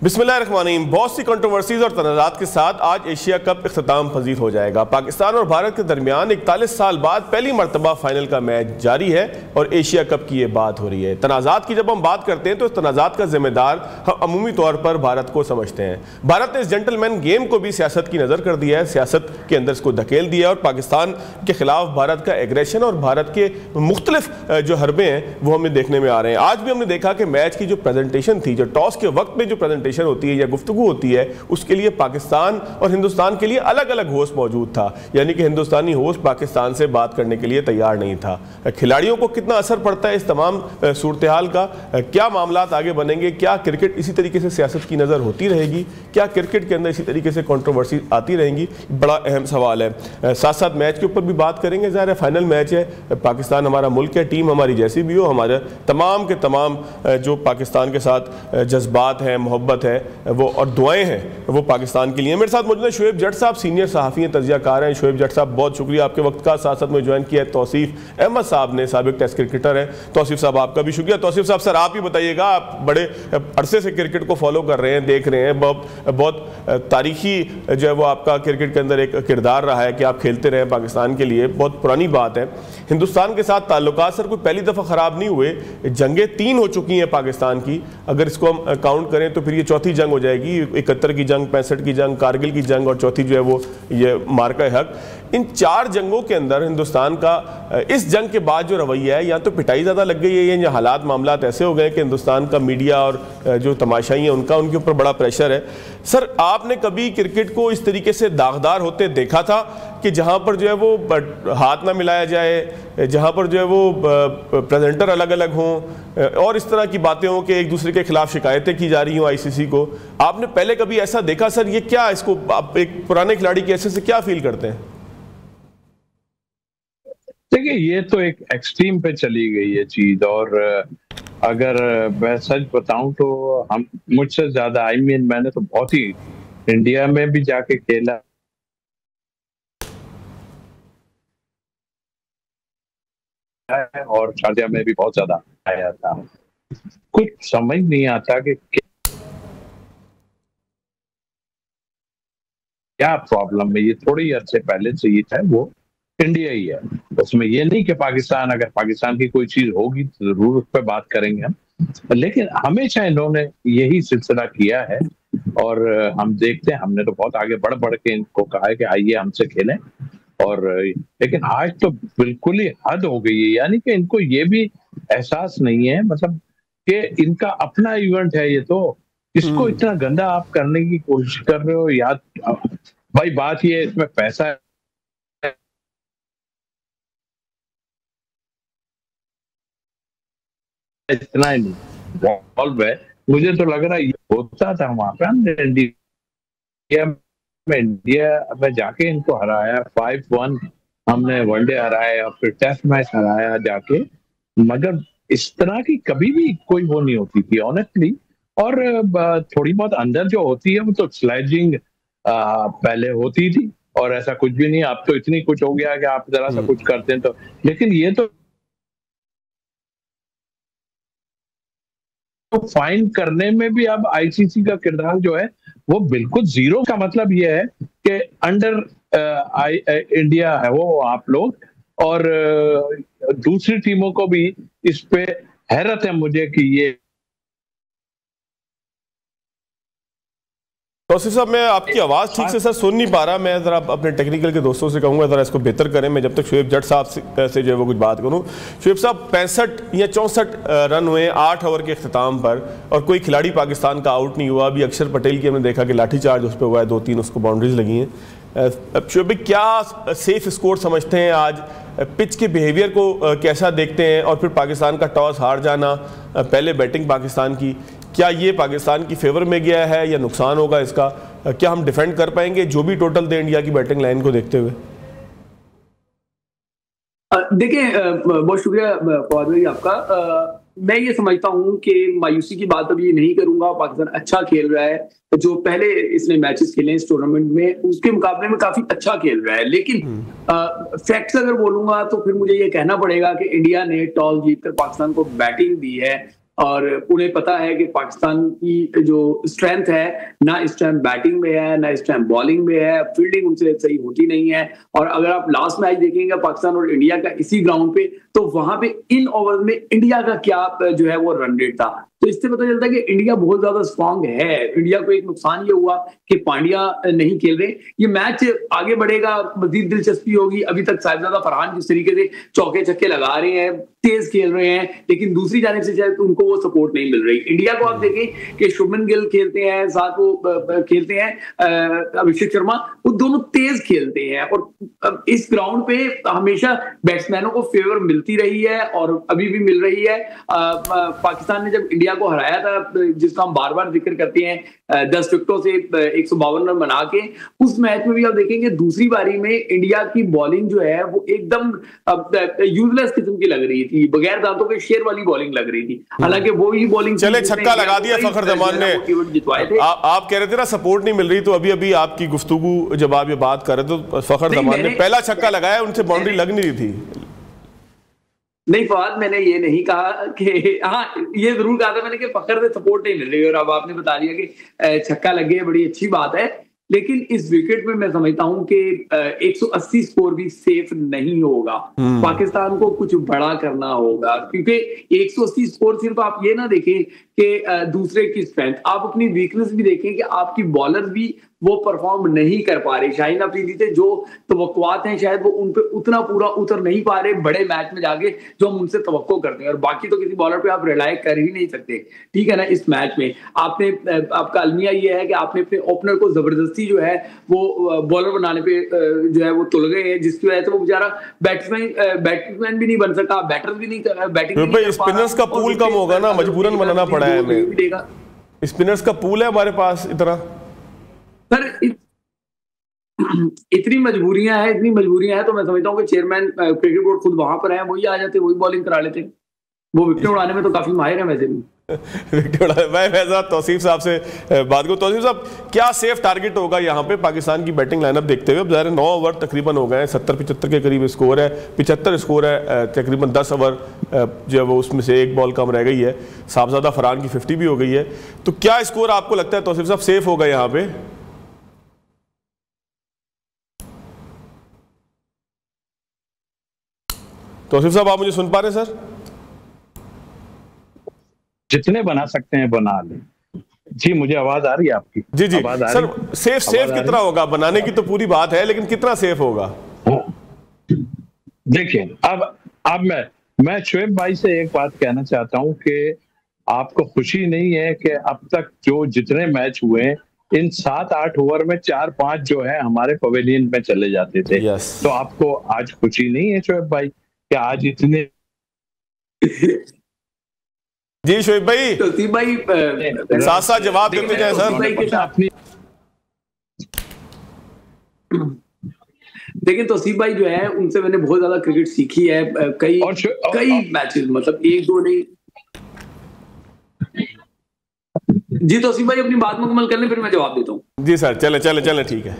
बिस्मिल्लाहिर्रहमानिर्रहीम। बहुत सी कंट्रोवर्सीज और तनाज़ात के साथ आज एशिया कप इख्तिताम पजीर हो जाएगा। पाकिस्तान और भारत के दरमियान 41 साल बाद पहली मरतबा फाइनल का मैच जारी है और एशिया कप की ये बात हो रही है। तनाज़ात की जब हम बात करते हैं तो इस तनाज़ात का जिम्मेदार हम अमूमी तौर पर भारत को समझते हैं। भारत ने इस जेंटलमैन गेम को भी सियासत की नज़र कर दिया है, सियासत के अंदर इसको धकेल दिया है और पाकिस्तान के खिलाफ भारत का एग्रेशन और भारत के मुख्तलिफ जो हरबे हैं वो हमें देखने में आ रहे हैं। आज भी हमने देखा कि मैच की जो प्रेजेंटेशन थी, जो टॉस के वक्त में जो प्रेजेंटेशन होती है या गुफ्तगू होती है, उसके लिए पाकिस्तान और हिंदुस्तान के लिए अलग अलग होस्ट मौजूद था। यानी कि हिंदुस्तानी होस्ट पाकिस्तान से बात करने के लिए तैयार नहीं था। खिलाड़ियों को कितना असर पड़ता है इस तमाम सूरत हाल का, क्या मामला आगे बनेंगे, क्या क्रिकेट इसी तरीके से सियासत की नज़र होती रहेगी, क्या क्रिकेट के अंदर इसी तरीके से कंट्रोवर्सी आती रहेंगी, बड़ा अहम सवाल है। साथ साथ मैच के ऊपर भी बात करेंगे। ज़ाहिर है फाइनल मैच है, पाकिस्तान हमारा मुल्क है, टीम हमारी जैसी भी हो, हमारे तमाम के तमाम जो पाकिस्तान के साथ जज्बात हैं, मोहब्बत है वो और दुआएं हैं वो पाकिस्तान के लिए। मेरे साथ मौजूद है शुएब जट साहब, सीनियर सहाफ़ी हैं, तज्ज़ियाकार हैं। शुएब जट साहब बहुत शुक्रिया आपके वक्त का। साथ साथ में ज्वाइन किया है तौसीफ अहमद साहब ने, साबिक टेस्ट क्रिकेटर हैं। तौसीफ साहब आपका भी शुक्रिया। तौसीफ साहब सर आप ही बताइएगा, आप बड़े अरसे से क्रिकेट को फॉलो कर रहे हैं, देख रहे हैं, बहुत तारीखी जो है वो आपका क्रिकेट के अंदर एक किरदार रहा है कि आप खेलते रहे पाकिस्तान के लिए, बहुत पुरानी बात है। हिंदुस्तान के साथ ताल्लुकात सर कोई पहली दफ़ा ख़राब नहीं हुए, जंगें 3 हो चुकी हैं पाकिस्तान की, अगर इसको हम काउंट करें तो फिर ये चौथी जंग हो जाएगी। 71 की जंग, 65 की जंग, कारगिल की जंग और चौथी जो है वो ये मार्का हक। इन 4 जंगों के अंदर हिंदुस्तान का इस जंग के बाद जो रवैया है, या तो पिटाई ज़्यादा लग गई है या हालात मामलात ऐसे हो गए कि हिंदुस्तान का मीडिया और जो तमाशाई हैं उनके ऊपर बड़ा प्रेशर है। सर आपने कभी क्रिकेट को इस तरीके से दागदार होते देखा था कि जहाँ पर जो है वो हाथ ना मिलाया जाए, जहाँ पर जो है वो प्रेजेंटर अलग अलग हों और इस तरह की बातें हों कि एक दूसरे के खिलाफ शिकायतें की जा रही हों आईसीसी को, आपने पहले कभी ऐसा देखा? सर ये क्या, इसको आप एक पुराने खिलाड़ी के ऐसे से क्या फील करते हैं? देखिए ये तो एक एक्सट्रीम पे चली गई है चीज, और अगर मैं सच बताऊं तो हम मुझसे ज्यादा मैंने तो बहुत ही इंडिया में भी जाके खेला है और शारजा में भी बहुत ज्यादा आया था। कुछ समझ नहीं आता कि क्या प्रॉब्लम है। ये थोड़ी अर्से पहले से ये था, वो इंडिया ही है, उसमें ये नहीं कि पाकिस्तान, अगर पाकिस्तान की कोई चीज होगी तो जरूर उस पर बात करेंगे हम, लेकिन हमेशा इन्होंने यही सिलसिला किया है। और हम देखते हैं, हमने तो बहुत आगे बढ़ बढ़ के इनको कहा है कि आइए हमसे खेलें, और लेकिन आज तो बिल्कुल ही हद हो गई है। यानी कि इनको ये भी एहसास नहीं है, मतलब कि इनका अपना इवेंट है ये, तो इसको इतना गंदा आप करने की कोशिश कर रहे हो। याद भाई बात ये है, इसमें पैसा है, इतना ही नहीं है। मुझे तो लग रहा है ये होता था वहां पे, हमने इंडिया में जाके इनको हराया 5-1, हमने वनडे हराया और फिर टेस्ट मैच हराया जाके, मगर इस तरह की कभी भी कोई वो नहीं होती थी ऑनेस्टली। और थोड़ी बहुत अंदर जो होती है वो तो स्लेजिंग पहले होती थी, और ऐसा कुछ भी नहीं, अब तो इतनी कुछ हो गया कि आप जरा सा कुछ करते हैं तो, लेकिन ये तो फाइन करने में भी अब आईसीसी का किरदार जो है वो बिल्कुल जीरो। का मतलब ये है कि अंडर इंडिया है वो आप लोग, और दूसरी टीमों को भी इस पे हैरत है मुझे कि ये। तौसीफ साहब मैं आपकी आवाज़ ठीक से सर सुन नहीं पा रहा, मैं ज़रा अपने टेक्निकल के दोस्तों से कहूँगा ज़रा इसको बेहतर करें। मैं जब तक शुएब जट साहब से जो है वो कुछ बात करूँ। शुएब साहब 65 या 64 रन हुए 8 ओवर के अख्ताम पर और कोई खिलाड़ी पाकिस्तान का आउट नहीं हुआ। अभी अक्षर पटेल की हमने देखा कि लाठीचार्ज उस पर हुआ है, 2-3 उसको बाउंड्रीज लगी हैं। अब शुएब क्या सेफ स्कोर समझते हैं आज, पिच के बिहेवियर को कैसा देखते हैं, और फिर पाकिस्तान का टॉस हार जाना, पहले बैटिंग पाकिस्तान की, क्या ये पाकिस्तान की फेवर में गया है या नुकसान होगा इसका? क्या हम डिफेंड कर पाएंगे जो भी टोटल दे इंडिया की बैटिंग लाइन को देखते हुए? देखिए बहुत शुक्रिया फवाद भाई आपका। मैं ये समझता हूँ कि मायूसी की बात अभी नहीं करूंगा। पाकिस्तान अच्छा खेल रहा है, जो पहले इसने मैचेस खेले इस टूर्नामेंट में उसके मुकाबले में काफी अच्छा खेल रहा है, लेकिन फैक्ट्स अगर बोलूंगा तो फिर मुझे ये कहना पड़ेगा कि इंडिया ने टॉस जीतकर पाकिस्तान को बैटिंग दी है और उन्हें पता है कि पाकिस्तान की जो स्ट्रेंथ है, ना इस टाइम बैटिंग में है, ना इस टाइम बॉलिंग में है, फील्डिंग उनसे सही होती नहीं है। और अगर आप लास्ट मैच देखेंगे पाकिस्तान और इंडिया का इसी ग्राउंड पे, तो वहां पे इन ओवर में इंडिया का क्या जो है वो रन रेट था, तो इससे पता चलता है कि इंडिया बहुत ज्यादा स्ट्रांग है। इंडिया को एक नुकसान ये हुआ कि पांड्या नहीं खेल रहे। ये मैच आगे बढ़ेगा, मजीद दिलचस्पी होगी। अभी तक साहिबजादा फरहान जिस तरीके से चौके छक्के लगा रहे हैं, तेज खेल रहे हैं, लेकिन दूसरी जानिब से शायद उनको वो सपोर्ट नहीं मिल रही। इंडिया को आप देखें कि शुभमन गिल खेलते हैं, साथ वो खेलते हैं अभिषेक शर्मा, वो दोनों तेज खेलते हैं। और इस ग्राउंड पे हमेशा बैट्समैनों को फेवर मिलती रही है और अभी भी मिल रही है। पाकिस्तान ने जब इंडिया को हराया था, जिसका हम बार बार जिक्र करते हैं, 10 विकेटों से 152 रन बना के, उस मैच में भी आप देखेंगे दूसरी बारी में इंडिया की बॉलिंग जो है वो एकदम यूजलेस किस्म की लग रही थी, बगैर दांतों के शेर वाली बॉलिंग लग रही थी। हालांकि वो ही बॉलिंग, चले छक्का लगा दिया फखर जमान ने। आप कह रहे थे ना सपोर्ट नहीं मिल रही, तो अभी अभी आपकी गुफ्तगू जब आप ये बात कर रहे थे तो फखर जमान ने पहला छक्का लगाया, उनसे बाउंड्री लग नहीं रही थी। नहीं फवाद, मैंने ये नहीं कहा कि, हाँ ये जरूर कहा था मैंने कि फखर से सपोर्ट नहीं मिल रही, और अब आपने बता दिया कि छक्का लग गया, बड़ी अच्छी बात है। लेकिन इस विकेट में मैं समझता हूं कि 180 स्कोर भी सेफ नहीं होगा। पाकिस्तान को कुछ बड़ा करना होगा, क्योंकि 180 स्कोर सिर्फ आप ये ना देखें कि दूसरे की स्ट्रेंथ, आप अपनी वीकनेस भी देखें कि आपकी बॉलर भी वो परफॉर्म नहीं कर पा रहे। शाहीन अफरीदी से जो तवक्कुआत हैं शायद वो उन पे उतना पूरा उतर नहीं पा रहे बड़े मैच में जाके, जो हम उनसे तवक्को करते हैं। और बाकी तो किसी बॉलर पे आप रिलाई कर ही नहीं सकते, ठीक है ना। इस मैच में आपने, आपका अलमिया ये है कि आपने अपने ओपनर को जबरदस्ती जो है वो बॉलर बनाने पे जो है वो तुल गए हैं, जिसकी वजह से वो बेचारा बैट्समैन भी नहीं बन सका, बैटर भी नहीं, बैटिंग। स्पिनर्स का पूल कम होगा ना, मजबूरन बनाना पड़ा है हमें। स्पिनर्स का पूल है हमारे पास इतना, सर इतनी मजबूरियां हैं, तो मैं समझता हूँ कि चेयरमैन क्रिकेट बोर्ड खुद वहां पर है, वही आ जाते, वही बॉलिंग करा लेते। वो विकेट उड़ाने में तो काफी माहिर है वैसे भी। मैं वैसा तौसीफ साहब से बात करूं। तौसीफ साहब, क्या सेफ टारगेट होगा यहाँ पे पाकिस्तान की बैटिंग लाइनअप देखते हुए? अब ज़ाहिर 9 ओवर तकरीबन हो गए हैं, 70-75 के करीब स्कोर है, 75 स्कोर है, तकरीबन 10 ओवर जो है वो उसमें से एक बॉल कम रह गई है, साहबजादा फरहान की 50 भी हो गई है। तो क्या स्कोर आपको लगता है तौसीफ साहब सेफ होगा यहाँ पे? तौसीफ साहब आप मुझे सुन पा रहे हैं? सर जितने बना सकते हैं बना लें। जी मुझे आवाज आ रही है आपकी? जी जी सर, सेफ कितना होगा? बनाने की तो पूरी बात है, लेकिन कितना सेफ होगा? देखिए अब मैं शोएब भाई से एक बात कहना चाहता हूं कि आपको खुशी नहीं है कि अब तक जो जितने मैच हुए इन 7-8 ओवर में 4-5 जो है हमारे पवेलियन में चले जाते थे। तो आपको आज खुशी नहीं है शोएब भाई कि आज इतने? जी शोएब भाई, साथ साथ जवाब देते जाए सर। लेकिन तौसीफ भाई जो है उनसे मैंने बहुत ज्यादा क्रिकेट सीखी है, कई मैचेस, मतलब 1-2 नहीं। जी तौसीफ भाई अपनी बात मुकम्मल करने फिर मैं जवाब देता हूँ। जी सर, चले ठीक है।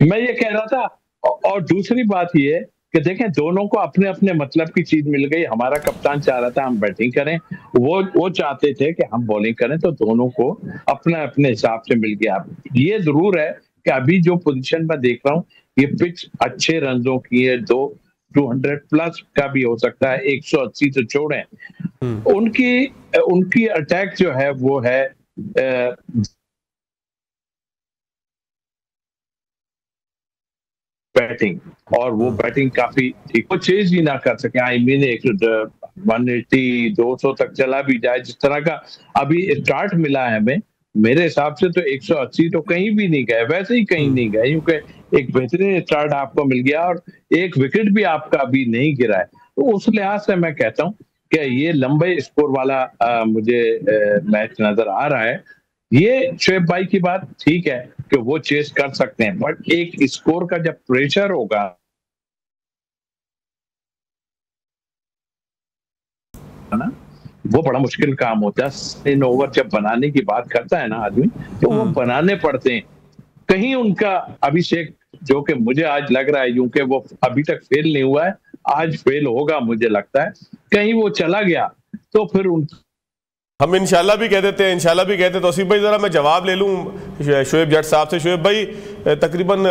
मैं ये कह रहा था, और दूसरी बात ये कि देखें दोनों को अपने अपने मतलब की चीज मिल गई। हमारा कप्तान चाह रहा था हम बैटिंग करें, वो चाहते थे कि हम बॉलिंग करें, तो दोनों को अपने अपने हिसाब से मिल गया। ये जरूर है कि अभी जो पोजीशन में देख रहा हूँ ये पिच अच्छे रनों की है, 200 प्लस का भी हो सकता है, 180 तो छोड़ें। उनकी अटैक जो है वो है बैटिंग, और वो बैटिंग काफी ठीक, वो चेज ही ना कर सके। आई मीन 180 200 तक चला भी जाए, जिस तरह का अभी स्टार्ट मिला है हमें, मेरे हिसाब से तो 180 तो कहीं भी नहीं गए, वैसे ही कहीं नहीं गए, क्योंकि एक बेहतरीन स्टार्ट आपको मिल गया और एक विकेट भी आपका अभी नहीं गिरा है। तो उस लिहाज से मैं कहता हूँ कि ये लंबे स्कोर वाला मुझे मैच नजर आ रहा है। ये शोएब भाई की बात ठीक है कि वो चेस कर सकते हैं, बट एक स्कोर का जब प्रेशर होगा ना, वो बड़ा मुश्किल काम होता है। 3 ओवर जब बनाने की बात करता है ना आदमी, तो वो बनाने पड़ते हैं। कहीं उनका अभिषेक, जो कि मुझे आज लग रहा है क्योंकि वो अभी तक फेल नहीं हुआ है, आज फेल होगा मुझे लगता है, कहीं वो चला गया तो फिर हम इंशाल्लाह भी कह देते हैं, इंशाल्लाह भी कहते हैं। तौसीफ भाई ज़रा मैं जवाब ले लूँ शोएब जट साहब से। शोएब भाई, तकरीबन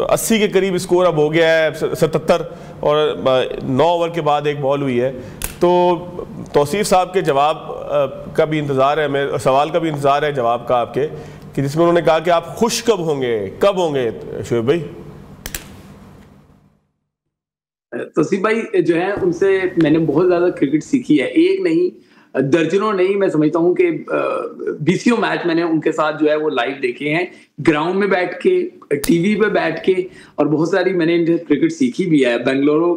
80 के करीब स्कोर अब हो गया है, 77, और 9 ओवर के बाद एक बॉल हुई है। तो तौसीफ साहब के जवाब का भी इंतज़ार है, मैं सवाल का भी इंतज़ार है जवाब का आपके, कि जिसमें उन्होंने कहा कि आप खुश कब होंगे शोएब भाई? तौसीफ भाई जो है उनसे मैंने बहुत ज्यादा क्रिकेट सीखी है, एक नहीं दर्जनों नहीं, मैं समझता हूँ कि 20 मैच मैंने उनके साथ जो है वो लाइव देखे हैं, ग्राउंड में बैठ के, टीवी पे बैठ के, और बहुत सारी मैंने इनसे क्रिकेट सीखी भी है। बेंगलुरु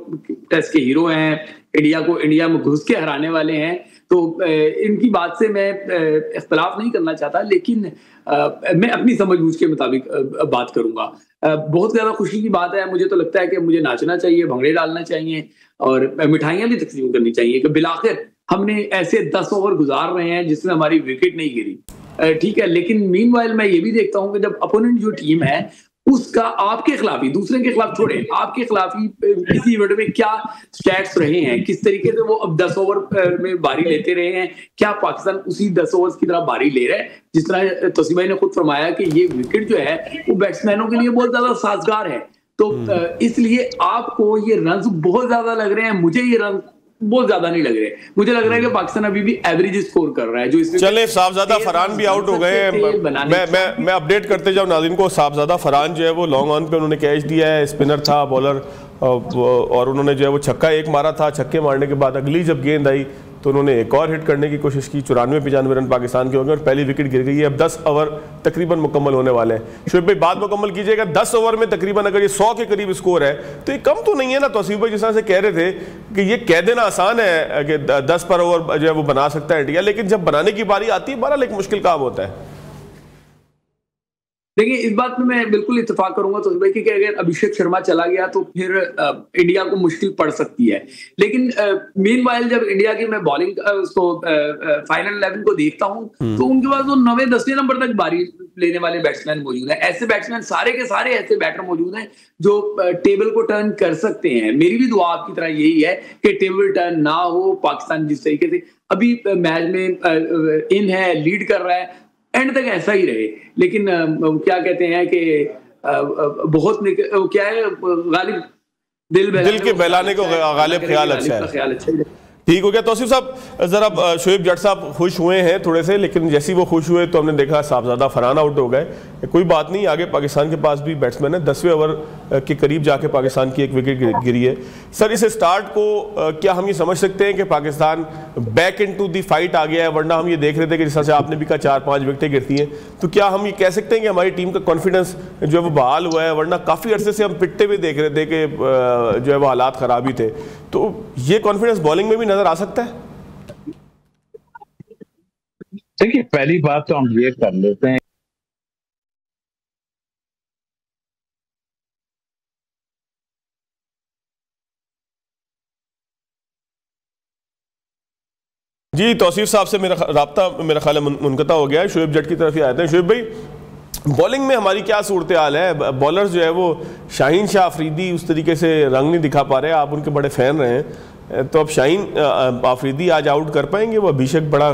टेस्ट के हीरो हैं, इंडिया को इंडिया में घुस के हराने वाले हैं। तो इनकी बात से मैं इख्तलाफ नहीं करना चाहता, लेकिन मैं अपनी समझ-बूझ के मुताबिक बात करूंगा। बहुत ज्यादा खुशी की बात है, मुझे तो लगता है कि मुझे नाचना चाहिए, भंगड़े डालना चाहिए और मिठाइयां भी तकसीम करनी चाहिए कि बिलाखिर हमने ऐसे 10 ओवर गुजार रहे हैं जिसमें हमारी विकेट नहीं गिरी, ठीक है। लेकिन मीनवाइल मैं ये भी देखता हूं कि जब अपोनेंट जो टीम है उसका आपके खिलाफ ही, दूसरे के खिलाफ छोड़े, आपके खिलाफ ही किसी इवेंट में क्या स्टैट्स रहे हैं, किस तरीके से वो अब 10 ओवर में बारी लेते रहे हैं, क्या पाकिस्तान उसी 10 ओवर की तरह बारी ले रहा है? जिस तरह तौसीफ भाई ने खुद फरमाया कि ये विकेट जो है वो बैट्समैनों के लिए बहुत ज्यादा साजगार है, तो इसलिए आपको ये रन बहुत ज्यादा लग रहे हैं, मुझे ये रन बहुत ज्यादा नहीं लग रहे। मुझे लग रहा है कि पाकिस्तान अभी भी एवरेज स्कोर कर रहा है। जो इसमें चले साहबजादा फरहान भी आउट हो गए। मैं अपडेट करते जाऊं नाज़रीन को। साहबजादा फरहान जो है वो लॉन्ग ऑन पे उन्होंने कैच दिया है, स्पिनर था बॉलर, और उन्होंने जो है वो छक्का एक मारा था। छक्के मारने के बाद अगली जब गेंद आई तो उन्होंने एक और हिट करने की कोशिश की। 94-95 रन पाकिस्तान के हो गए और पहली विकेट गिर गई है। अब 10 ओवर तकरीबन मुकम्मल होने वाले हैं। शोएब भाई बात मुकम्मल कीजिएगा, 10 ओवर में तकरीबन अगर ये 100 के करीब स्कोर है तो ये कम तो नहीं है ना? तौसीफ भाई जिस तरह से कह रहे थे कि ये कह देना आसान है कि 10 पर ओवर जो है वो बना सकता है इंडिया, लेकिन जब बनाने की बारी आती है बहरहाल एक मुश्किल काम होता है। देखिए, इस बात में मैं बिल्कुल इत्तेफाक करूंगा तो भाई कि अगर अभिषेक शर्मा चला गया तो फिर इंडिया को मुश्किल पड़ सकती है। लेकिन मीनवाइल जब इंडिया की मैं बॉलिंग उसको फाइनल 11 को देखता हूं तो उनके पास तो 9वें-10वें नंबर तक बारी लेने वाले बैट्समैन मौजूद हैं। ऐसे बैट्समैन सारे के सारे ऐसे बैटर मौजूद हैं जो टेबल को टर्न कर सकते हैं। मेरी भी दुआ आपकी तरह यही है कि टेबल टर्न ना हो। पाकिस्तान जिस तरीके से अभी मैच में इन है, लीड कर रहा है, एंड तक ऐसा ही रहे। लेकिन क्या कहते हैं कि बहुत क्या है, गालिब दिल के बहलाने को गालिब ख्याल अच्छा है। ठीक हो गया। तौसीफ साहब जरा शोएब जट साहब खुश हुए हैं थोड़े से, लेकिन जैसे ही वो खुश हुए तो हमने देखा साहबजादा फरहान आउट हो गए। कोई बात नहीं, आगे पाकिस्तान के पास भी बैट्समैन है। 10वें ओवर के करीब जाके पाकिस्तान की एक विकेट गिरी है। सर इस स्टार्ट को क्या हम ये समझ सकते हैं कि Pakistan back into the fight आ गया है? वरना हम ये देख रहे थे कि जिस तरह से आपने भी कहा 4-5 विकेटें गिरती हैं, तो क्या हम ये कह सकते हैं कि हमारी टीम का कॉन्फिडेंस जो है वो बहाल हुआ है? वरना काफ़ी अरसे से हम पिटते हुए देख रहे थे कि जो है वो हालात ख़राब ही थे। तो ये कॉन्फिडेंस बॉलिंग में भी नजर आ सकता है? देखिए, पहली बात तो हम ये कर लेते हैं जी। तौसीफ साहब से मेरा राब्ता मेरा ख्याल मुनक़ता हो गया है। शोएब जट की तरफ ही आते हैं। शोएब भाई, बॉलिंग में हमारी क्या सूरत हाल है? बॉलर्स जो है वो शाहीन शाह अफरीदी उस तरीके से रंग नहीं दिखा पा रहे। आप उनके बड़े फ़ैन रहे हैं, तो अब शाहीन अफरीदी आज आउट कर पाएंगे? वो अभिषेक बड़ा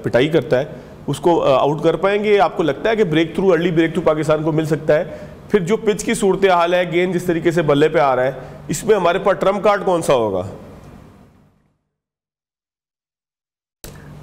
पिटाई करता है, उसको आउट कर पाएंगे? आपको लगता है कि अर्ली ब्रेक थ्रू पाकिस्तान को मिल सकता है? फिर जो पिच की सूरत हाल है, गेंद जिस तरीके से बल्ले पे आ रहा है, इसमें हमारे पास ट्रम्प कार्ड कौन सा होगा?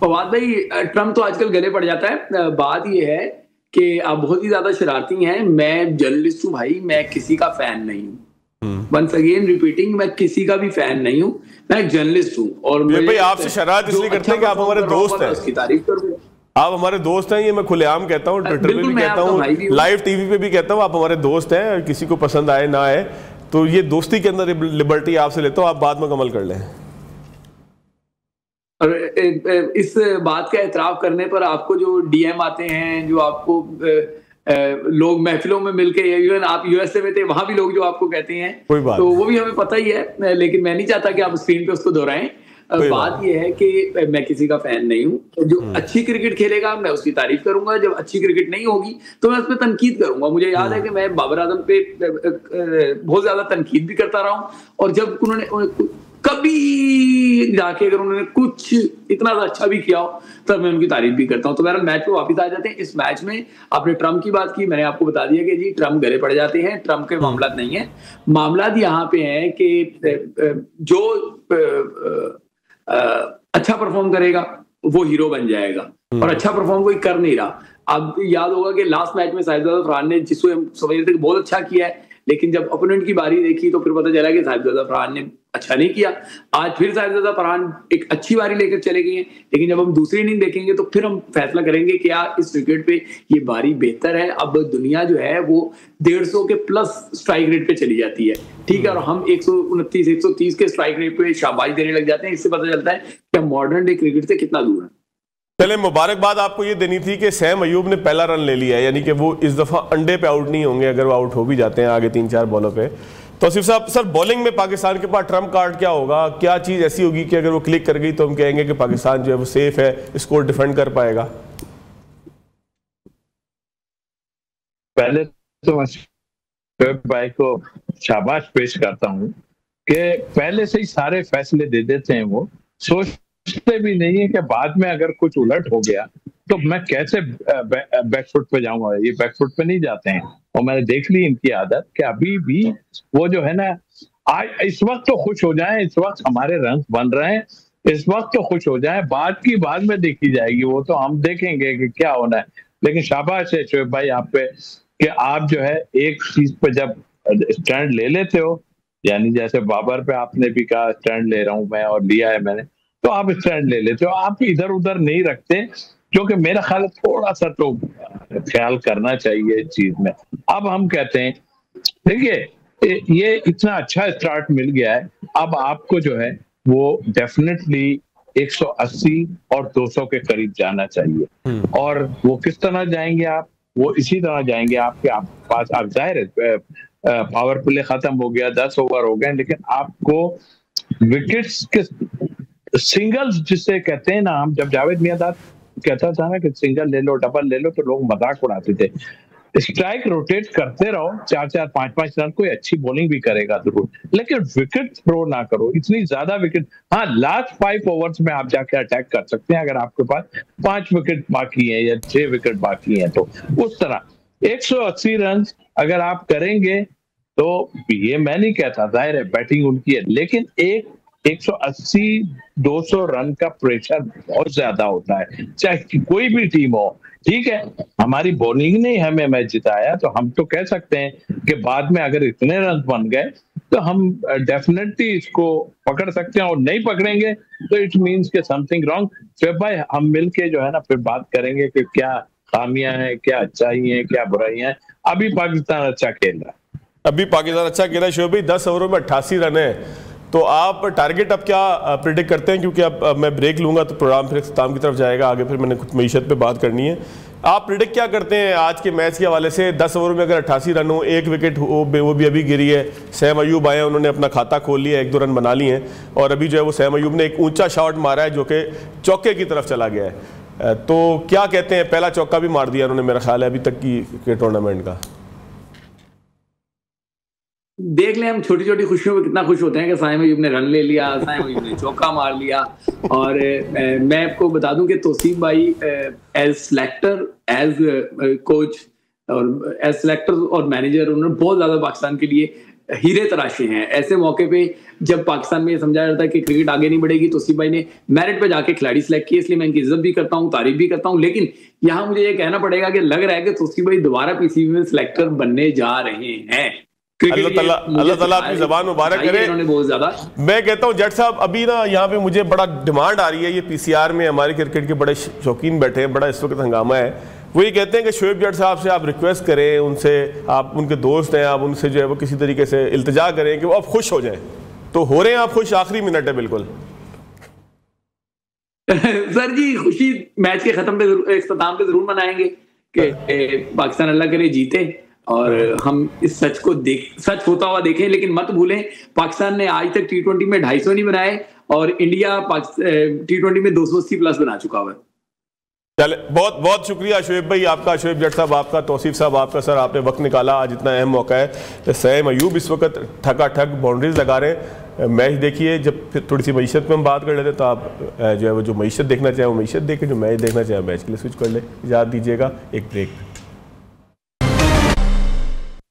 फवाद भाई, ट्रम्प तो आजकल गले पड़ जाता है। बात यह है कि आप बहुत ही ज्यादा शरारती हैं। मैं जर्नलिस्ट हूँ भाई, मैं किसी का फैन नहीं हूँ। वंस अगेन रिपीटिंग, मैं किसी का भी फैन नहीं हूँ, मैं एक जर्नलिस्ट हूँ। और भाई आपसे शरारत इसलिए करते हैं कि आप हमारे दोस्त हैं, उसकी तारीफ करूँ। आप हमारे दोस्त हैं, ये मैं खुलेआम कहता हूँ, ट्विटर पे भी कहता हूँ, लाइव टीवी पे भी कहता हूँ। आप हमारे दोस्त हैं, किसी को पसंद आए ना आए, तो ये दोस्ती के अंदर लिबर्टी आपसे लेता हूँ, आप बाद में कमल कर लें। और इस बात का एतराफ करने पर आपको जो डीएम आते हैं, जो आपको लोग महफिलों में मिलके, इवन आप यूएसए में थे, वहां भी लोग जो आपको कहते हैं, तो वो भी हमें पता ही है। लेकिन मैं नहीं चाहता कि आप स्क्रीन पे उसको दोहराएं। बात यह है कि मैं किसी का फैन नहीं हूँ। जो अच्छी क्रिकेट खेलेगा मैं उसकी तारीफ करूंगा, जब अच्छी क्रिकेट नहीं होगी तो मैं उस पर तनकीद करूंगा। मुझे याद है कि मैं बाबर आजम पे बहुत ज्यादा तनकीद भी करता रहा हूँ, और जब उन्होंने कभी जाके अगर उन्होंने कुछ इतना अच्छा भी किया हो तब मैं उनकी तारीफ भी करता हूँ। तो बहरहाल मैच पे वापस आ जाते हैं। इस मैच में आपने ट्रम्प की बात की, मैंने आपको बता दिया कि जी ट्रम्प गले पड़ जाते हैं। ट्रम्प के मामला नहीं है, मामला यहाँ पे है कि जो अच्छा परफॉर्म करेगा वो हीरो बन जाएगा, और अच्छा परफॉर्म कोई कर नहीं रहा। अब याद होगा कि लास्ट मैच में साहिबजादा फरहान ने, जिसको हम समझ रहे थे बहुत अच्छा किया है, लेकिन जब ओपोनेंट की बारी देखी तो फिर पता चला कि साहिबजादा फरहान ने अच्छा नहीं किया। आज फिर साहिबजादा फरहान एक अच्छी बारी लेकर चले गए हैं, लेकिन जब हम दूसरी इनिंग देखेंगे तो फिर हम फैसला करेंगे कि क्या इस विकेट पे ये बारी बेहतर है। अब दुनिया जो है वो 150 के प्लस स्ट्राइक रेट पे चली जाती है, ठीक है, और हम 129 130 के स्ट्राइक रेट पे शाबाश देने लग जाते हैं। इससे पता चलता है कि मॉडर्न डे क्रिकेट से कितना दूर है। पहले मुबारकबाद आपको ये देनी थी कि सैम अयूब ने पहला रन ले लिया है, यानी कि वो इस दफा अंडे पे आउट नहीं होंगे अगर वो आउट हो भी जाते हैं आगे 3-4 बॉलों पे। तो सिर्फ साहब सर, बॉलिंग में पाकिस्तान के पास ट्रम्प कार्ड क्या होगा? क्या चीज ऐसी होगी कि अगर वो क्लिक कर गई तो हम कहेंगे कि पाकिस्तान जो है वो सेफ है, स्कोर डिफेंड कर पाएगा? पहले तो मैं शोएब भाई को शाबाश पेश करता हूँ कि पहले से ही सारे फैसले दे देते हैं। वो सोचते भी नहीं है कि बाद में अगर कुछ उलट हो गया तो मैं कैसे बैकफुट पे जाऊंगा। ये बैकफुट पे नहीं जाते हैं, और मैंने देख ली इनकी आदत कि अभी भी वो जो है ना, आज इस वक्त तो खुश हो जाएं, इस वक्त हमारे रन बन रहे हैं, इस वक्त तो खुश हो जाएं, बाद में देखी जाएगी, वो तो हम देखेंगे कि क्या होना है। लेकिन शाबाश है शोएब भाई आप पे कि आप जो है एक चीज पे जब स्टैंड ले लेते हो, यानी जैसे बाबर पे आपने भी कहा स्टैंड ले रहा हूं मैं, और लिया है मैंने, तो आप स्टैंड ले लेते हो, आप इधर उधर नहीं रखते, क्योंकि मेरा ख्याल थोड़ा सा तो ख्याल करना चाहिए इस चीज में। अब हम कहते हैं देखिए ये इतना अच्छा स्टार्ट मिल गया है, अब आपको जो है वो डेफिनेटली 180 और 200 के करीब जाना चाहिए। और वो किस तरह जाएंगे आप? वो इसी तरह जाएंगे आपके पास, आप जाहिर है पावर प्ले खत्म हो गया, 10 ओवर हो गए, लेकिन आपको विकेट्स के सिंगल्स जिसे कहते हैं ना, हम जब जावेद मियांदाद कहता था ना कि सिंगल ले लो डबल ले लो तो लोग मजाक उड़ाते थे। स्ट्राइक रोटेट करते रहो, 4-4 5-5 रन, कोई अच्छी बॉलिंग भी करेगा जरूर, लेकिन विकेट थ्रो ना करो, इतनी ज्यादा विकेट। हाँ, लास्ट 5 ओवर्स में आप जाके अटैक कर सकते हैं अगर आपके पास 5 विकेट बाकी है या 6 विकेट बाकी है, तो उस तरह 180 रन अगर आप करेंगे तो ये मैं नहीं कहता, जाहिर है बैटिंग उनकी है, लेकिन 180-200 रन का प्रेशर बहुत ज्यादा होता है, चाहे कोई भी टीम हो। ठीक है, हमारी बॉलिंग ने हमें मैच जिताया, तो हम तो कह सकते हैं कि बाद में अगर इतने रन बन गए तो हम डेफिनेटली इसको पकड़ सकते हैं, और नहीं पकड़ेंगे तो इट मीन्स के समथिंग रॉन्ग। शोएब भाई हम मिलके जो है ना फिर बात करेंगे कि क्या खामियां हैं, क्या अच्छाई हैं, क्या बुराइयां हैं। अभी पाकिस्तान अच्छा खेल रहा है, अभी पाकिस्तान अच्छा खेला है। शोएब भाई 10 ओवरों में 88 रन है, तो आप टारगेट अब क्या प्रिडिक्ट करते हैं? क्योंकि अब मैं ब्रेक लूंगा तो प्रोग्राम फिर इख्तिताम की तरफ जाएगा, आगे फिर मैंने कुछ मईशत पे बात करनी है। आप प्रिडिक्ट क्या करते हैं आज के मैच के हवाले से? 10 ओवर में अगर 88 रन हो, 1 विकेट हो, वो भी अभी गिरी है। सैम अयूब आए, उन्होंने अपना खाता खोल लिया, 1-2 रन बना लिए हैं, और अभी जो है वो सैम अयूब ने एक ऊंचा शॉट मारा है जो कि चौके की तरफ चला गया है। तो क्या कहते हैं, पहला चौका भी मार दिया उन्होंने मेरा ख्याल है अभी तक की टूर्नामेंट का। देख लें हम छोटी छोटी खुशियों में कितना खुश होते हैं कि साइम अयूब ने रन ले लिया, साइम अयूब ने चौका मार लिया। और मैं आपको बता दूं कि तौसीफ भाई एज सिलेक्टर, एज कोच और एज सिलेक्टर और मैनेजर, उन्होंने बहुत ज्यादा पाकिस्तान के लिए हीरे तराशे हैं। ऐसे मौके पे जब पाकिस्तान में समझा जाता है कि क्रिकेट आगे नहीं बढ़ेगी, तौसीफ भाई ने मेरिट पे जाके खिलाड़ी सिलेक्ट किए, इसलिए मैं इनकी इज्जत भी करता हूँ, तारीफ भी करता हूँ। लेकिन यहाँ मुझे ये कहना पड़ेगा कि लग रहा है कि तौसीफ भाई दोबारा पीसीबी में सिलेक्टर बनने जा रहे हैं। अल्लाह ताला अपनी ज़बान मुबारक करे। बहुत ज्यादा मैं कहता हूँ जट साहब, अभी ना यहाँ पे मुझे बड़ा डिमांड आ रही है, ये पीसीआर में हमारे क्रिकेट के बड़े शौकीन बैठे हैं, बड़ा इस वक्त हंगामा है। वो ये कहते हैं कि शोएब जट साहब से आप रिक्वेस्ट करें, उनसे, आप उनके दोस्त हैं, आप उनसे जो है वो किसी तरीके से इल्तिजा करें कि वो आप खुश हो जाएं। तो हो रहे हैं आप खुश? आखिरी मिनट है बिल्कुल। सर जी, खुशी मैच के खत्म पे, इख्तिताम पे जरूर मनाएंगे कि पाकिस्तान अल्लाह करे जीते और हम इस सच को सच होता हुआ देखें। लेकिन मत भूलें, पाकिस्तान ने आज तक T20 में 250 नहीं बनाए और इंडिया T20 में 280 प्लस बना चुका हुआ है। चले, बहुत बहुत शुक्रिया शोएब भाई आपका, शोएब जट साहब आपका, तौसीफ साहब आपका। सर आपने वक्त निकाला, आज इतना अहम मौका है। सैम अयूब इस वक्त ठका ठक बाउंड्रीज लगा रहे हैं। मैच देखिए। जब फिर थोड़ी सी मीशत में हम बात कर लेते हैं तो आप जो है वो जो मीशत देखना चाहें वो मीशत देखें, जो मैच देखना चाहें मैच के लिए स्विच कर ले। इजाज़त दीजिएगा एक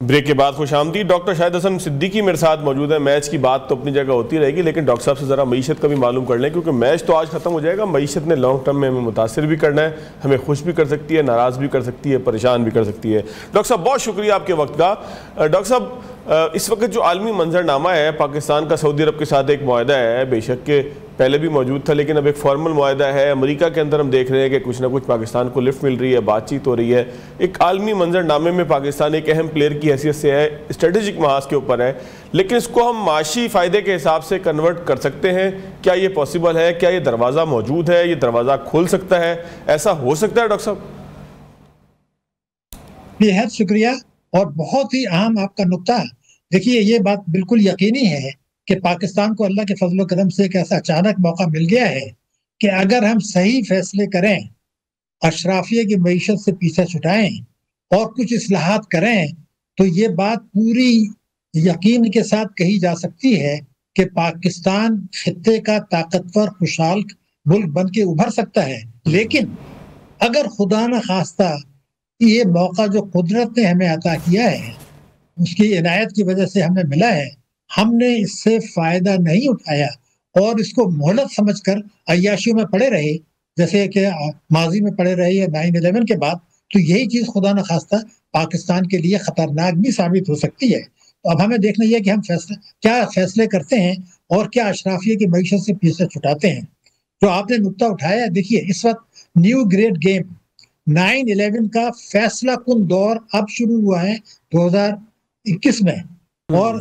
ब्रेक के बाद खुशामदीद। डॉक्टर शाहिद हसन सिद्दीकी मेरे साथ मौजूद है। मैच की बात तो अपनी जगह होती रहेगी, लेकिन डॉक्टर साहब से ज़रा मीशत का भी मालूम कर लें, क्योंकि मैच तो आज ख़त्म हो जाएगा। मीशत ने लॉन्ग टर्म में हमें मुतासर भी करना है, हमें खुश भी कर सकती है, नाराज़ भी कर सकती है, परेशान भी कर सकती है। डॉक्टर साहब बहुत शुक्रिया आपके वक्त का। डॉक्टर साहब इस वक्त जो आलमी मंजरनामा है, पाकिस्तान का सऊदी अरब के साथ एक मुआहदा है, बेशक के पहले भी मौजूद था, लेकिन अब एक फॉर्मल मुआहदा है। अमेरिका के अंदर हम देख रहे हैं कि कुछ ना कुछ पाकिस्तान को लिफ्ट मिल रही है, बातचीत हो रही है। एक आलमी मंजरनामे में पाकिस्तान एक अहम प्लेयर की हैसियत से है, स्ट्रेटेजिक महाज के ऊपर है, लेकिन इसको हम माशी फ़ायदे के हिसाब से कन्वर्ट कर सकते हैं। क्या ये पॉसिबल है? क्या ये दरवाज़ा मौजूद है? ये दरवाज़ा खुल सकता है? ऐसा हो सकता है डॉक्टर साहब? बेहद शुक्रिया और बहुत ही अहम आपका नुक्ता। देखिए, ये बात बिल्कुल यकीनी है कि पाकिस्तान को अल्लाह के फजल करम से एक ऐसा अचानक मौका मिल गया है कि अगर हम सही फैसले करें, अशराफिया की मईशत से पीछे छुटाएं और कुछ इस्लाहात करें, तो ये बात पूरी यकीन के साथ कही जा सकती है कि पाकिस्तान खित्ते का ताकतवर खुशहाल मुल्क बन के उभर सकता है। लेकिन अगर खुदा न खास्ता ये मौका जो कुदरत ने हमें अता किया है, उसकी इनायत की वजह से हमें मिला है, हमने इससे फायदा नहीं उठाया और इसको मोहलत समझकर अय्याशियों में पड़े रहे, जैसे कि माजी में पड़े रहे 9/11 के बाद, तो यही चीज खुदा न खास्ता पाकिस्तान के लिए खतरनाक भी साबित हो सकती है। तो अब हमें देखना यह कि हम क्या फैसले करते हैं और क्या अशराफिया की मईशत से पीछे छुटाते हैं। जो आपने नुक्ता उठाया, देखिए इस वक्त न्यू ग्रेट गेम 9/11 का फैसला कुन दौर अब शुरू हुआ है 2021 में, और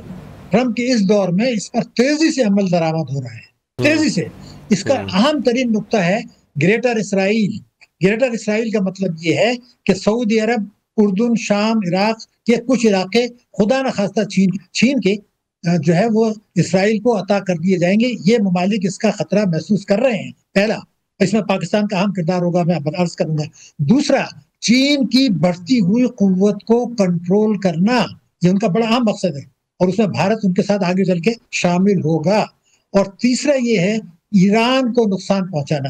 ट्रंप के इस दौर में इस पर तेजी से अमल दरामद हो रहा है, तेजी से। इसका अहम तरीन नुक्ता है ग्रेटर इसराइल। ग्रेटर इसराइल का मतलब ये है कि सऊदी अरब, उर्दून, शाम, इराक के कुछ इलाके खुदा न खास्ता छीन के जो है वो इसराइल को अता कर दिए जाएंगे। ये ममालिक इसका खतरा महसूस कर रहे हैं। पहला, इसमें पाकिस्तान का अहम किरदार होगा, मैं अर्ज करूंगा। दूसरा, चीन की बढ़ती हुई कुव्वत को कंट्रोल करना, ये उनका बड़ा अहम मकसद है और उसमें भारत उनके साथ आगे चल के शामिल होगा। और तीसरा ये है ईरान को नुकसान पहुंचाना,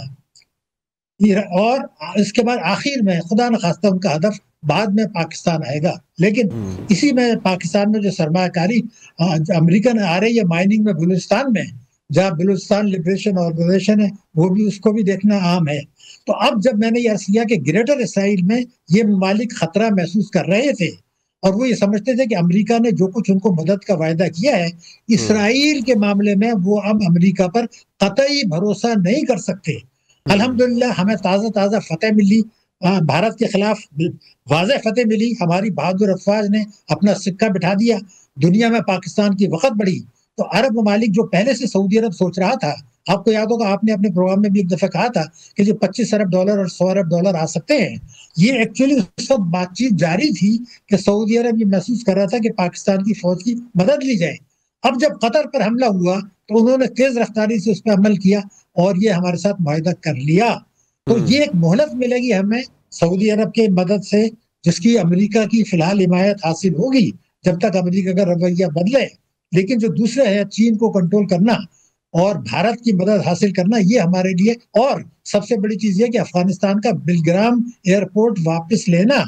और इसके बाद आखिर में खुदा न खास्ता उनका हदफ बाद में पाकिस्तान आएगा। लेकिन इसी में पाकिस्तान में जो सरमाकारी अमेरिकन आ रही है माइनिंग में बलूचिस्तान में, जहाँ बलूचिस्तान लिबरेशन ऑर्गेनाइजेशन है, वो भी उसको भी देखना आम है। तो अब जब मैंने ये अर्ज किया कि ग्रेटर इसराइल में ये ममालिक खतरा महसूस कर रहे थे और वो ये समझते थे कि अमेरिका ने जो कुछ उनको मदद का वायदा किया है, इसराइल के मामले में वो अब अमेरिका पर कतई भरोसा नहीं कर सकते। अल्हम्दुलिल्लाह हमें ताज़ा ताज़ा फतेह मिली, भारत के खिलाफ वाज़ेह फतेह मिली, हमारी बहादुर अफवाज ने अपना सिक्का बिठा दिया, दुनिया में पाकिस्तान की वक़्त बढ़ी। तो अरब ममालिक जो पहले से सऊदी अरब सोच रहा था, आपको याद होगा आपने अपने प्रोग्राम में भी एक दफा कहा था कि जो 25 अरब डॉलर और 100 अरब डॉलर आ सकते हैं, ये एक्चुअली उस वक्त बातचीत जारी थी कि सऊदी अरब ये महसूस कर रहा था कि पाकिस्तान की फौज की मदद ली जाए। अब जब कतर पर हमला हुआ तो उन्होंने तेज रफ्तारी से उस पर अमल किया और ये हमारे साथ मुआहदा कर लिया। तो ये एक मोहलत मिलेगी हमें सऊदी अरब के मदद से, जिसकी अमेरिका की फिलहाल हिमायत हासिल होगी जब तक अमेरिका का रवैया बदले। लेकिन जो दूसरा है चीन को कंट्रोल करना और भारत की मदद हासिल करना, ये हमारे लिए, और सबसे बड़ी चीज ये कि अफगानिस्तान का बिलग्राम एयरपोर्ट वापस लेना,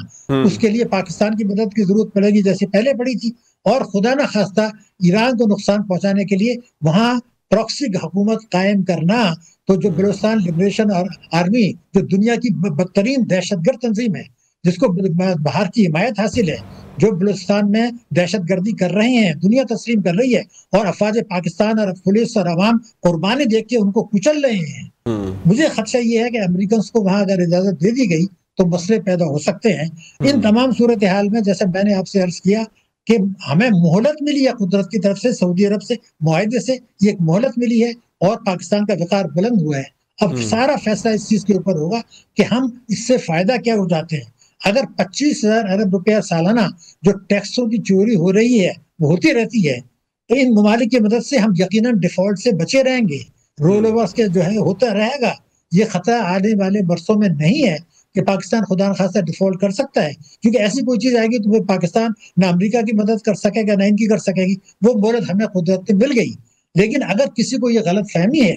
उसके लिए पाकिस्तान की मदद की जरूरत पड़ेगी जैसे पहले पड़ी थी। और खुदा न खास्ता ईरान को नुकसान पहुंचाने के लिए वहां प्रॉक्सी हुकूमत कायम करना। तो जो बलूचिस्तान लिबरेशन आर्मी, जो दुनिया की बदतरीन दहशतगर्द तंजीम है, जिसको बाहर की हिमायत हासिल है, जो बलूचिस्तान में दहशतगर्दी कर रहे हैं, दुनिया तस्लीम कर रही है, और अफवाज पाकिस्तान और पुलिस और अवाम कुर्बानी देख के उनको कुचल रहे हैं। मुझे खदशा ये है कि अमेरिकन को वहां अगर इजाजत दे दी गई तो मसले पैदा हो सकते हैं। इन तमाम सूरत हाल में जैसे मैंने आपसे अर्ज किया कि हमें मोहलत मिली है कुदरत की तरफ से, सऊदी अरब से मुआहदे से ये एक मोहलत मिली है और पाकिस्तान का वकार बुलंद हुआ है। अब सारा फैसला इस चीज के ऊपर होगा कि हम इससे फायदा क्या उठाते हैं। अगर 25,000 अरब रुपया सालाना जो टैक्सों की चोरी हो रही है वो होती रहती है, तो इन ममालिक की मदद से हम यकीनन डिफॉल्ट से बचे रहेंगे, रोल ओवर्स के जो है होता रहेगा। ये खतरा आने वाले बरसों में नहीं है कि पाकिस्तान खुदा न खास्ता डिफॉल्ट कर सकता है, क्योंकि ऐसी कोई चीज आएगी तो पाकिस्तान ना अमेरिका की मदद कर सकेगा ना इनकी कर सकेगी। वो मोहलत हमें कुदरत से मिल गई। लेकिन अगर किसी को ये गलत फहमी है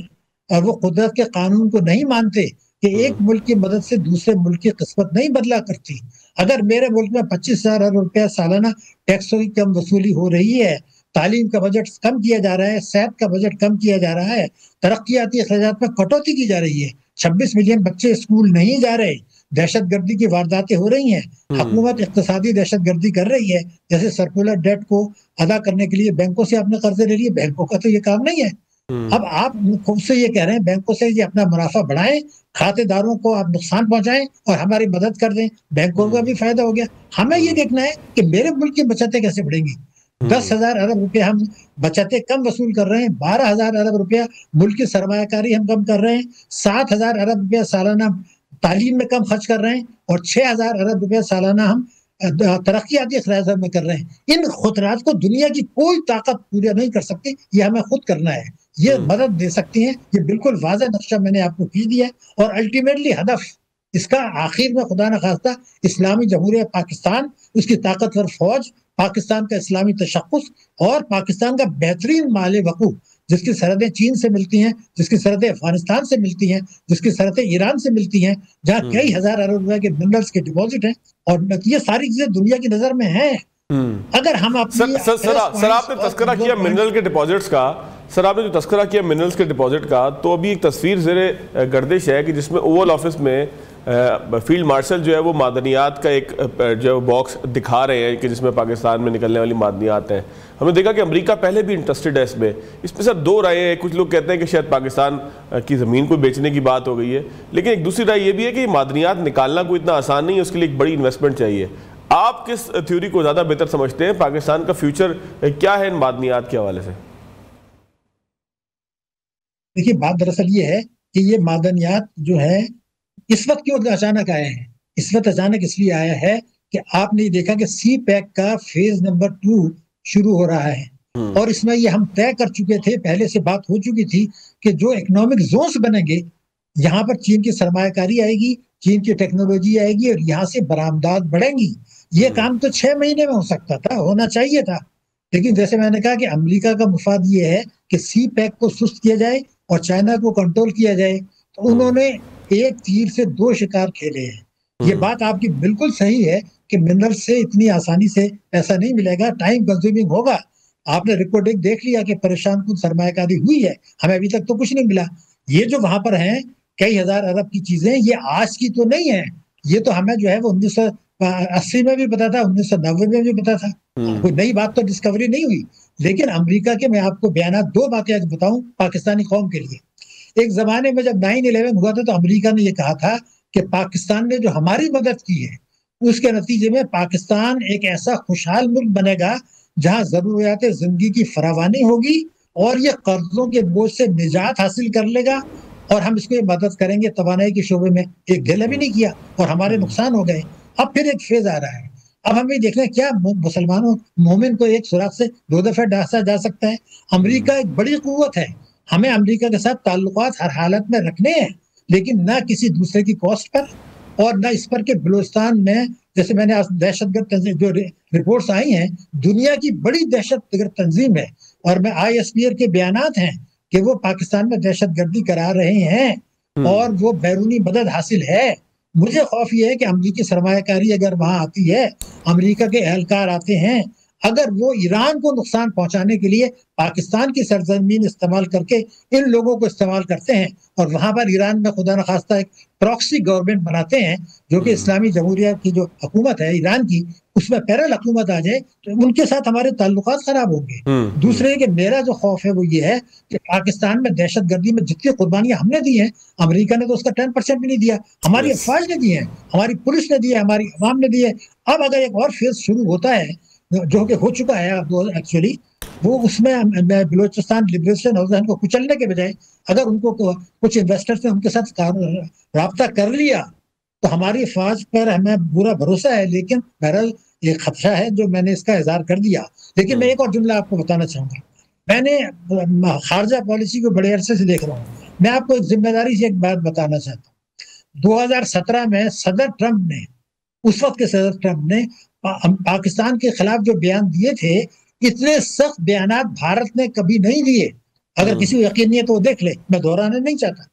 और वो कुदरत के कानून को नहीं मानते कि एक मुल्क की मदद से दूसरे मुल्क की किस्मत नहीं बदला करती, अगर मेरे मुल्क में 25,000 अरब रुपया सालाना टैक्सों की कम वसूली हो रही है, तालीम का बजट कम किया जा रहा है, सेहत का बजट कम किया जा रहा है, तरक्याती अखराजात में कटौती की जा रही है, 26 मिलियन बच्चे स्कूल नहीं जा रहे, दहशतगर्दी की वारदातें हो रही हैं, हुकूमत इक्तिसादी दहशतगर्दी कर रही है, जैसे सर्कुलर डेट को अदा करने के लिए बैंकों से आपने कर्जे ले लिए, बैंकों का तो ये काम नहीं है। अब आप खुद से ये कह रहे हैं बैंकों से ये अपना मुनाफा बढ़ाएं, खातेदारों को आप नुकसान पहुंचाएं और हमारी मदद कर दें, बैंकों का भी फायदा हो गया। हमें ये देखना है कि मेरे मुल्क की बचतें कैसे बढ़ेंगी। 10,000 अरब रुपया हम बचतें कम वसूल कर रहे हैं, 12,000 अरब रुपया मुल्क की सरमायाकारी हम कम कर रहे हैं, 7,000 अरब रुपया सालाना तालीम में कम खर्च कर रहे हैं और 6,000 अरब रुपया सालाना हम तरक्याती अखराजात में कर रहे हैं। इन खुतरात को दुनिया की कोई ताकत पूरा नहीं कर सकती, ये हमें खुद करना है। ये मदद दे सकती हैं, ये बिल्कुल वाज़ेह नक्शा मैंने आपको खींच दिया है और अल्टीमेटली हदफ इसका आखिर में खुदा न खास्ता इस्लामी जमहूरियत पाकिस्तान, उसकी ताकतवर फौज, पाकिस्तान का इस्लामी तशक्कुस और पाकिस्तान का बेहतरीन माले वकूफ, जिसकी सरहदें चीन से मिलती हैं, जिसकी सरहदें अफगानिस्तान से मिलती हैं, जिसकी सरहदें ईरान से मिलती हैं, जहाँ कई हजार अरब रुपए के मिनरल्स के डिपॉजिट हैं और ये सारी चीजें दुनिया की नजर में हैं। अगर हम सर आपने तस्करा किया मिनरल के डिपॉजिट्स का, सर आपने जो तस्करा किया मिनरल्स के डिपॉजिट का, तो अभी एक तस्वीर ज़ेरे गर्दिश है कि जिसमें ओवल ऑफिस में फील्ड मार्शल जो है वो मादनियात का एक जो बॉक्स दिखा रहे हैं कि जिसमें पाकिस्तान में निकलने वाली मादनियात हैं। हमने देखा कि अमेरिका पहले भी इंटरेस्टेड है इसमें सर दो राय है। कुछ लोग कहते हैं कि शायद पाकिस्तान की ज़मीन को बेचने की बात हो गई है, लेकिन एक दूसरी राय ये भी है कि मादनियात निकालना कोई इतना आसान नहीं है, उसके लिए एक बड़ी इन्वेस्टमेंट चाहिए। आप किस थ्योरी को ज़्यादा बेहतर समझते हैं? पाकिस्तान का फ्यूचर क्या है इन मादनियात के हवाले से? देखिए, बात दरअसल ये है कि ये मादनियात जो है इस वक्त क्यों अचानक आए हैं। इस वक्त अचानक इसलिए आया है कि आपने देखा कि सी पैक का फेज नंबर 2 शुरू हो रहा है और इसमें ये हम तय कर चुके थे, पहले से बात हो चुकी थी कि जो इकोनॉमिक जोन्स बनेंगे, यहाँ पर चीन की सरमायाकारी आएगी, चीन की टेक्नोलॉजी आएगी और यहाँ से बरामदात बढ़ेंगी। ये काम तो 6 महीने में हो सकता था, होना चाहिए था, लेकिन जैसे मैंने कहा कि अमेरिका का मुफाद ये है कि सी पैक को सुस्त किया जाए और चाइना को कंट्रोल किया जाए, तो उन्होंने एक तीर से 2 शिकार खेले हैं। ये बात आपकी बिल्कुल सही है कि मिनरल से इतनी आसानी से पैसा नहीं मिलेगा, टाइम कंज्यूमिंग होगा। आपने रिपोर्टिंग देख लिया कि परेशान कुछ सरमायाकारी हुई है, हमें अभी तक तो कुछ नहीं मिला। ये जो वहां पर हैं कई हजार अरब की चीजें, ये आज की तो नहीं है, ये तो हमें जो है वो 1980 में भी पता था, 1990 में भी पता था, कोई नई बात तो डिस्कवरी नहीं हुई। लेकिन अमेरिका के मैं आपको बयान 2 बातें आज बताऊं पाकिस्तानी कौम के लिए। एक जमाने में जब 9/11 हुआ था तो अमेरिका ने ये कहा था कि पाकिस्तान ने जो हमारी मदद की है उसके नतीजे में पाकिस्तान एक ऐसा खुशहाल मुल्क बनेगा जहां जरूरियात जिंदगी की फरावानी होगी और ये कर्जों के बोझ से निजात हासिल कर लेगा और हम इसको मदद करेंगे तवानाई के शोबे में। एक ढिला भी नहीं किया और हमारे नुकसान हो गए। अब फिर एक फेज आ रहा है, अब हमें देखना है क्या मुसलमानों मोमिन को एक सुराख से 2 दफे डांसा जा सकता है। अमेरिका एक बड़ी कुव्वत है, हमें अमेरिका के साथ ताल्लुकात हर हालत में रखने हैं, लेकिन ना किसी दूसरे की कॉस्ट पर और ना इस पर के बलूचिस्तान में, जैसे मैंने आज दहशतगर्द जो रिपोर्ट्स आई हैं, दुनिया की बड़ी दहशतगर्द तंजीम है और मैं ISPR के बयानात हैं कि वो पाकिस्तान में दहशतगर्दी करा रहे हैं और वो बैरूनी मदद हासिल है। मुझे खौफ ये है कि अमेरिकी सरमायाकारी अगर वहां आती है, अमेरिका के एहलकार आते हैं, अगर वो ईरान को नुकसान पहुंचाने के लिए पाकिस्तान की सरजमीन इस्तेमाल करके इन लोगों को इस्तेमाल करते हैं और वहां पर ईरान में खुदा न खास्ता एक प्रॉक्सी गवर्नमेंट बनाते हैं जो कि इस्लामी जमहूरियत की जो हुकूमत है ईरान की, उसमें पैरल हुकूमत आ जाए तो उनके साथ हमारे ताल्लुकात खराब होंगे। दूसरे कि मेरा जो खौफ है वो ये है कि पाकिस्तान में दहशतगर्दी में जितनी कुर्बानियां हमने दी हैं, अमेरिका ने तो उसका 10% भी नहीं दिया, हमारी अफवाज ने दी है, हमारी पुलिस ने दी है, हमारी अवाम ने दी है। अब अगर एक और फेज शुरू होता है जो कि हो चुका है अब एक्चुअली, वो उसमें बलूचिस्तान लिबरेशन हाउस को कुचलने के बजाय अगर उनको कुछ इन्वेस्टर्स ने उनके साथ राब्ता कर लिया तो हमारी अफवाज पर हमें पूरा भरोसा है। लेकिन बहरहाल एक खदशा है जो मैंने इसका इजहार कर दिया। लेकिन मैं एक और जुमला आपको बताना चाहूंगा, मैंने खारजा पॉलिसी को बड़े अरसे से देख रहा हूँ। मैं आपको जिम्मेदारी से एक बात बताना चाहता हूँ। 2017 में सदर ट्रंप ने, उस वक्त के सदर ट्रंप ने पाकिस्तान के खिलाफ जो बयान दिए थे, इतने सख्त बयानात भारत ने कभी नहीं दिए। अगर किसी को यकीन नहीं है तो वो देख ले, मैं दोहराना नहीं चाहता।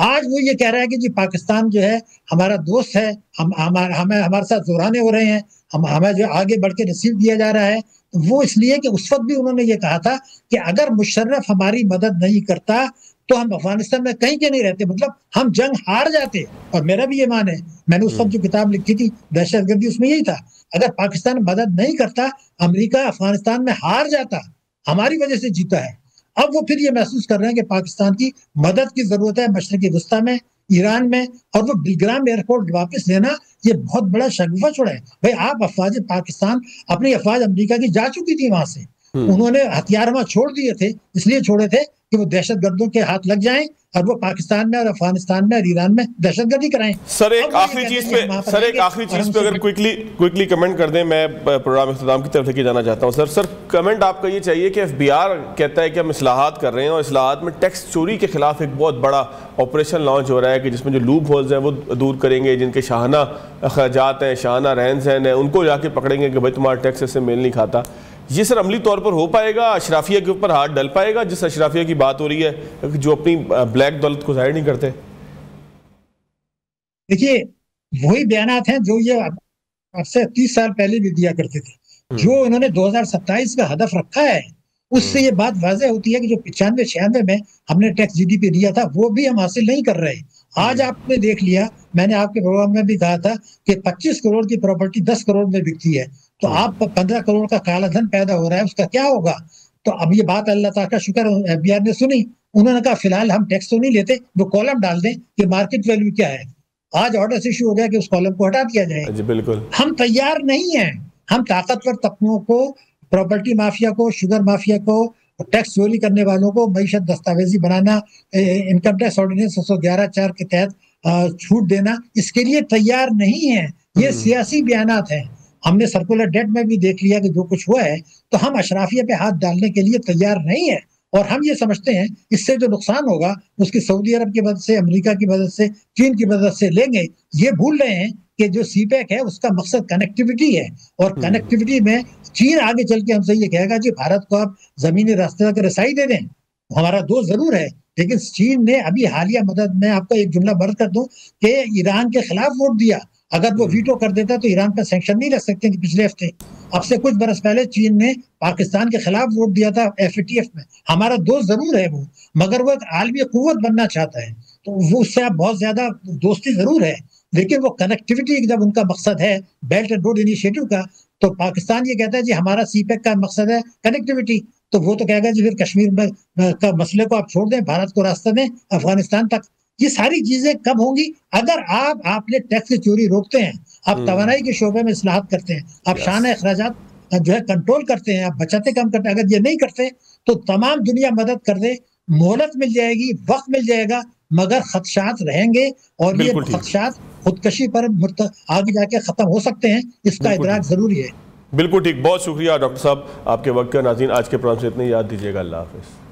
आज वो ये कह रहा है कि जी पाकिस्तान जो है हमारा दोस्त है, हमारे साथ जोराने हो रहे हैं, हमें जो आगे बढ़ के रिसीव किया जा रहा है। तो वो इसलिए कि उस वक्त भी उन्होंने ये कहा था कि अगर मुशर्रफ हमारी मदद नहीं करता तो हम अफगानिस्तान में कहीं के नहीं रहते, मतलब हम जंग हार जाते। और मेरा भी ये मान है, मैंने उस वक्त जो किताब लिखी थी दहशतगर्दी, उसमें यही था, अगर पाकिस्तान मदद नहीं करता अमेरिका अफगानिस्तान में हार जाता, हमारी वजह से जीता है। अब वो फिर ये महसूस कर रहे हैं कि पाकिस्तान की मदद की जरूरत है मशरकी वस्ता में, ईरान में, और वो बिलग्राम एयरपोर्ट वापस लेना ये बहुत बड़ा शगुफा छोड़ा है। भाई आप अफवाज पाकिस्तान, अपनी अफवाज अमेरिका की जा चुकी थी वहां से, उन्होंने हथियार वहां छोड़ दिए थे, इसलिए छोड़े थे कि वो दहशतगर्दों के हाथ लग जाएं और वो पाकिस्तान में और अफगानिस्तान में और ईरान में दहशतगर्दी कराएं। सर एक आखिरी चीज पे अगर क्विकली कमेंट कर दें, मैं प्रोग्राम इख्तिताम की तरफ लेके जाना चाहता हूं। सर कमेंट आपका ये चाहिए कि एफबीआर कहता है कि हम इस्लाहात कर रहे हैं और इस्लाहात में टैक्स चोरी के खिलाफ एक बहुत बड़ा ऑपरेशन लॉन्च हो रहा है कि जिसमें जो लूप होल्स हैं वो दूर करेंगे, जिनके शाहाना अखराजात हैं, शाहाना रहन सहन है, उनको जाके पकड़ेंगे कि भाई तुम्हारा टैक्स से मेल नहीं खाता। ये सर अमली तौर पर हो पाएगा? अशराफिया के ऊपर हाथ डल पाएगा, जिस अशराफिया की बात हो रही है जो अपनी ब्लैक दौलत को जाहिर नहीं करते? देखिए वही बयानात हैं जो ये आपसे 30 साल पहले भी दिया करते थे। जो उन्होंने 2027 का हदफ रखा है उससे ये बात वाज़ेह होती है कि जो 95-96 में हमने टैक्स जीडीपी दिया था वो भी हम हासिल नहीं कर रहे। आज आपने देख लिया, मैंने आपके प्रोग्राम में भी कहा था कि 25 करोड़ की प्रॉपर्टी 10 करोड़ में बिकती है, तो आप 15 करोड़ का काला धन पैदा हो रहा है, उसका क्या होगा? तो अब ये बात अल्लाह ताला का शुक्र एफबीआर ने सुनी, उन्होंने कहा फिलहाल हम टैक्स तो नहीं लेते, वो कॉलम डाल दें कि मार्केट वैल्यू क्या है। आज ऑर्डर इशू हो गया कि उस कॉलम को हटा दिया जाए। जी बिल्कुल, हम तैयार नहीं है। हम ताकतवर तबकों को, प्रॉपर्टी माफिया को, शुगर माफिया को, टैक्स चोरी करने वालों को मईशत दस्तावेजी बनाना, इनकम टैक्स ऑर्डिनेंस 111(4) के तहत छूट देना, इसके लिए तैयार नहीं है। ये सियासी बयानात हैं। हमने सर्कुलर डेट में भी देख लिया कि जो कुछ हुआ है, तो हम अशराफिया पे हाथ डालने के लिए तैयार नहीं है। और हम ये समझते हैं इससे जो नुकसान होगा उसकी सऊदी अरब की मदद से, अमेरिका की मदद से, चीन की मदद से लेंगे। ये भूल रहे हैं कि जो सीपैक है उसका मकसद कनेक्टिविटी है, और कनेक्टिविटी में चीन आगे चल के हमसे ये कहेगा जी भारत को आप जमीनी रास्ते तक रसाई दे दें। हमारा दोस्त जरूर है, लेकिन चीन ने अभी हालिया मदद में, आपका एक जुमला बर्द कर दूं, कि ईरान के खिलाफ वोट दिया। अगर वो वीटो कर देता तो ईरान पर सैंक्शन नहीं रख सकते थे पिछले हफ्ते। अब से कुछ बरस पहले चीन ने पाकिस्तान के खिलाफ वोट दिया था FATF में। हमारा दोस्त जरूर है वो, मगर वो एक आलमी कुव्वत बनना चाहता है, तो वो उससे आप बहुत ज्यादा दोस्ती जरूर है, लेकिन वो कनेक्टिविटी जब उनका मकसद है बेल्ट एंड रोड इनिशिएटिव का, तो पाकिस्तान ये कहता है जी हमारा सीपैक का मकसद है कनेक्टिविटी, तो वो तो कहेगा जी फिर कश्मीर में का मसले को आप छोड़ दें, भारत को रास्ते में अफगानिस्तान तक। ये सारी चीजें कब होंगी? अगर आपने टैक्स की चोरी रोकते हैं, आप तवानाई के शोबे में इस्लाहात करते हैं, आप शान अखराजात जो है कंट्रोल करते हैं, आप बचतें कम करते हैं। अगर ये नहीं करते तो तमाम दुनिया मदद कर दे, मोहलत मिल जाएगी, वक्त मिल जाएगा, मगर खदशात रहेंगे, और ये खदशात खुदकशी पर आगे जाके खत्म हो सकते हैं। इसका इदराक जरूरी है। बिल्कुल ठीक, बहुत शुक्रिया डॉक्टर साहब आपके वक्त का। नाज़रीन आज के प्रोग्राम से इतनी याद दीजिएगा। अल्लाह हाफिज़।